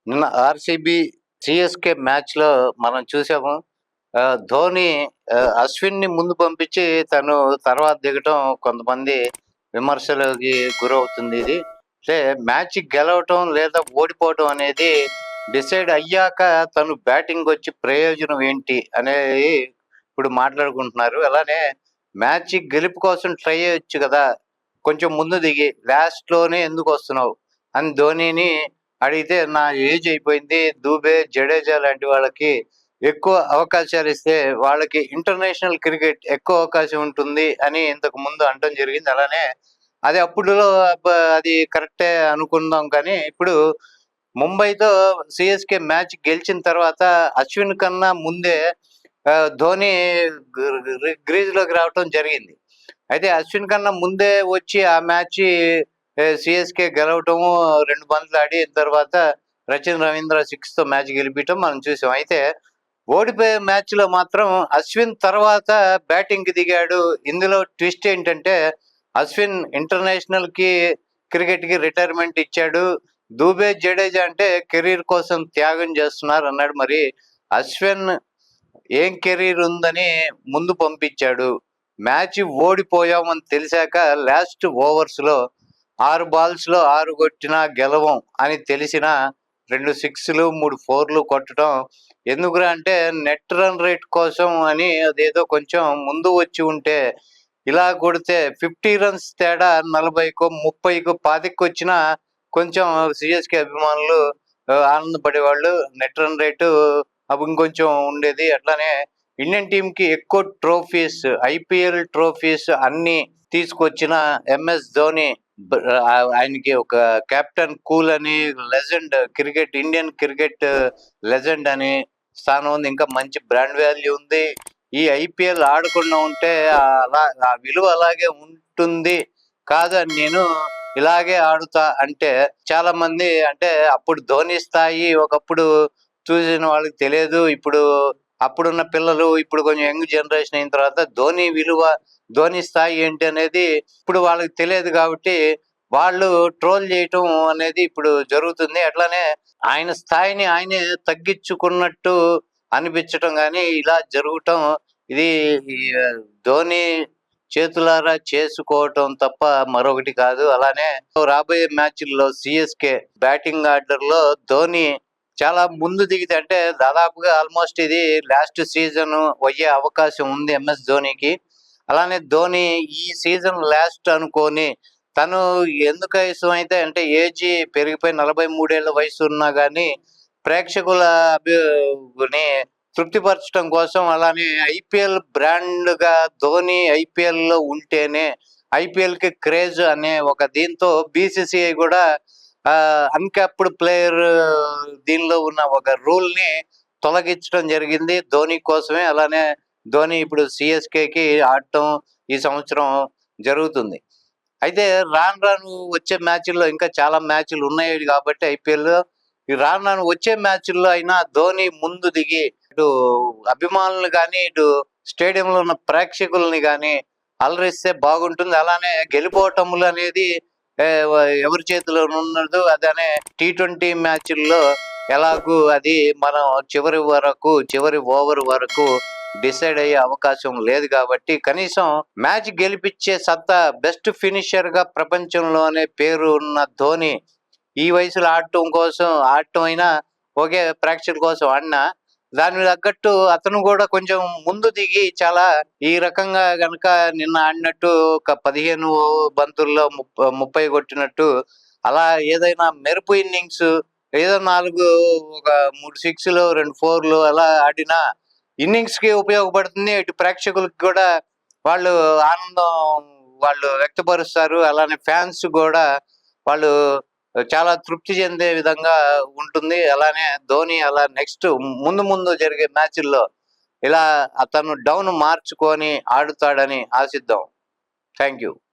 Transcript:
నిన్న RCB, CSK మ్యాచ్‌లో మనం చూసాము. ధోని అశ్విన్‌ని ముందు పంపించి తను తర్వాత దిగటం కొంతమంది విమర్శలకి గురవుతుందిది. అంటే మ్యాచ్ గెలవటం లేదా ఓడిపోవటం అనేది డిసైడ్ అయ్యాక తను బ్యాటింగ్‌కొచ్చి ప్రయోజనం ఏంటి అనేది ఇప్పుడు మాట్లాడుకుంటున్నారు. అలానే మ్యాచ్ గెలుపు కోసం ట్రై చేయొచ్చు గదా! కొంచెం ముందు దిగి లాస్ట్‌లోనే ఎందుకొస్తున్నావు అని ధోనిని అడిగితే, నా ఏజ్ అయిపోయింది. దూబే, జడేజా లాంటి వాళ్ళకి ఎక్కువ అవకాశాలిస్తే వాళ్ళకి ఇంటర్నేషనల్ క్రికెట్ ఎక్కువ అవకాశం ఉంటుంది అని ఇంతకు ముందు అనటం జరిగింది. అలానే అది అప్పుడులో అది కరెక్టే అనుకుందాం కానీ, ఇప్పుడు ముంబైతో సీఎస్‌కే మ్యాచ్ గెలిచిన తర్వాత అశ్విన్ కన్నా ముందే ధోని గ్రీజ్‌లోకి రావటం జరిగింది. అయితే అశ్విన్ కన్నా ముందే వచ్చి ఆ మ్యాచ్ సీఎస్‌కే గెలవటము 2 బంతులు ఆడిన తర్వాత రచిన్ రవీంద్ర 6తో మ్యాచ్ గెలిపియటం మనం చూసాం. అయితే ఓడిపోయే మ్యాచ్‌లో మాత్రం అశ్విన్ తర్వాత బ్యాటింగ్‌కి దిగాడు. ఇందులో ట్విస్ట్ ఏంటంటే అశ్విన్ ఇంటర్నేషనల్‌కి క్రికెట్‌కి రిటైర్మెంట్ ఇచ్చాడు. దూబే, జడేజా అంటే కెరీర్ కోసం త్యాగం చేస్తున్నారన్నాడు. మరి అశ్విన్ ఏం కెరీర్ ఉందని ముందు పంపించాడు. మ్యాచ్ ఓడిపోయామని తెలిసాక లాస్ట్ ఓవర్స్‌లో 6 బాల్స్‌లో 6 కొట్టినా గెలవం అని తెలిసినా 2 6లు, 3 4లు కొట్టడం ఎందుకురా అంటే నెట్ రన్ రేట్ కోసం అని అదేదో కొంచెం ముందు వచ్చి ఉంటే ఇలా కొడితే 50 రన్స్ తేడా 40కో, 30కో, 25కి వచ్చినా కొంచెం సీఎస్‌కే అభిమానులు ఆనందపడేవాళ్ళు. నెట్ రన్ రేటు అప్పుడు ఇంకొంచెం ఉండేది. అట్లానే ఇండియన్ టీమ్‌కి ఎక్కువ ట్రోఫీస్, ఐపీఎల్ ట్రోఫీస్ అన్నీ తీసుకొచ్చిన ఎంఎస్ ధోని ఆయనకి ఒక కెప్టెన్ కూల్ అని లెజెండ్ ఇండియన్ క్రికెట్ లెజెండ్ అని స్థానం ఉంది. ఇంకా మంచి బ్రాండ్ వాల్యూ ఉంది. ఈ ఐపీఎల్ ఆడకుండా ఉంటే అలా ఆ విలువ అలాగే ఉంటుంది. కాదని నేను ఇలాగే ఆడుతా అంటే చాలా మంది అంటే అప్పుడు ధోని స్థాయి ఒకప్పుడు చూసిన వాళ్ళకి తెలియదు. ఇప్పుడు అప్పుడున్న పిల్లలు ఇప్పుడు కొంచెం యంగ్ జనరేషన్ అయిన తర్వాత ధోని విలువ, ధోని స్థాయి ఏంటి అనేది ఇప్పుడు వాళ్ళకి తెలియదు కాబట్టి వాళ్ళు ట్రోల్ చేయటం అనేది ఇప్పుడు జరుగుతుంది. అట్లానే ఆయన స్థాయిని ఆయనే తగ్గించుకున్నట్టు అనిపించటం గానీ ఇలా జరగటం ఇది ఈ ధోని చేతులారా చేసుకోవటం తప్ప మరొకటి కాదు. అలానే రాబోయే మ్యాచ్‌ల్లో సీఎస్‌కే బ్యాటింగ్ ఆర్డర్‌లో ధోని చాలా ముందు దిగితే అంటే దాదాపుగా ఆల్మోస్ట్ ఇది లాస్ట్ సీజన్ అయ్యే అవకాశం ఉంది ఎంఎస్ ధోనికి. అలానే ధోని ఈ సీజన్ లాస్ట్ అనుకోని తను ఎందుకు ఇష్టమైతే అంటే ఏజ్ పెరిగిపోయి 43 ఏళ్ల వయసు ఉన్నా గానీ ప్రేక్షకుల ని తృప్తిపరచడం కోసం అలానే ఐపీఎల్ బ్రాండ్‌గా ధోని ఐపీఎల్‌లో ఉంటేనే ఐపీఎల్‌కి క్రేజ్ అనే ఒక దీంతో బీసీసీఐ కూడా అన్‌క్యాప్డ్ ప్లేయర్ దీనిలో ఉన్న ఒక రూల్‌ని తొలగించడం జరిగింది ధోని కోసమే. అలానే ధోని ఇప్పుడు సీఎస్‌కేకి ఆడటం ఈ సంవత్సరం జరుగుతుంది. అయితే రాను రాను వచ్చే మ్యాచ్‌ల్లో ఇంకా చాలా మ్యాచ్‌లు ఉన్నాయి కాబట్టి ఐపీఎల్‌లో ఈ రాను రాను వచ్చే మ్యాచ్‌ల్లో అయినా ధోని ముందు దిగి ఇటు అభిమానులు గాని, ఇటు స్టేడియంలో ఉన్న ప్రేక్షకుల్ని గాని అలరిస్తే బాగుంటుంది. అలానే గెలుపోటములు అనేది ఎవరి చేతిలోను ఉండదు. అదనే టీ20 మ్యాచ్‌ల్లో ఎలాగూ అది మనం చివరి ఓవర్ వరకు డిసైడ్ అయ్యే అవకాశం లేదు కాబట్టి కనీసం మ్యాచ్ గెలిపించే సత్తా బెస్ట్ ఫినిషర్‌గా ప్రపంచంలోనే పేరు ఉన్న ధోని ఈ వయసులో ఆడటం అయినా ఓకే ప్రేక్షకుల కోసం ఆడినా దానికి తగ్గట్టు అతను కూడా కొంచెం ముందు దిగి చాలా ఈ రకంగా గనక నిన్న ఆడినట్టు ఒక 15 బంతుల్లో 30 కొట్టినట్టు అలా ఏదైనా మెరుపు ఇన్నింగ్స్ ఏదో 3 6లు, 2 4లు అలా ఆడినా ఇన్నింగ్స్‌కి ఉపయోగపడుతుంది. ఇటు ప్రేక్షకులకు కూడా వాళ్ళు ఆనందం వ్యక్తపరుస్తారు. అలానే ఫ్యాన్స్ కూడా వాళ్ళు చాలా తృప్తి చెందే విధంగా ఉంటుంది. అలానే ధోని అలా నెక్స్ట్ ముందు జరిగే మ్యాచ్‌ల్లో ఇలా అతను డౌన్ మార్చుకొని ఆడుతాడని ఆశిద్దాం. Thank you.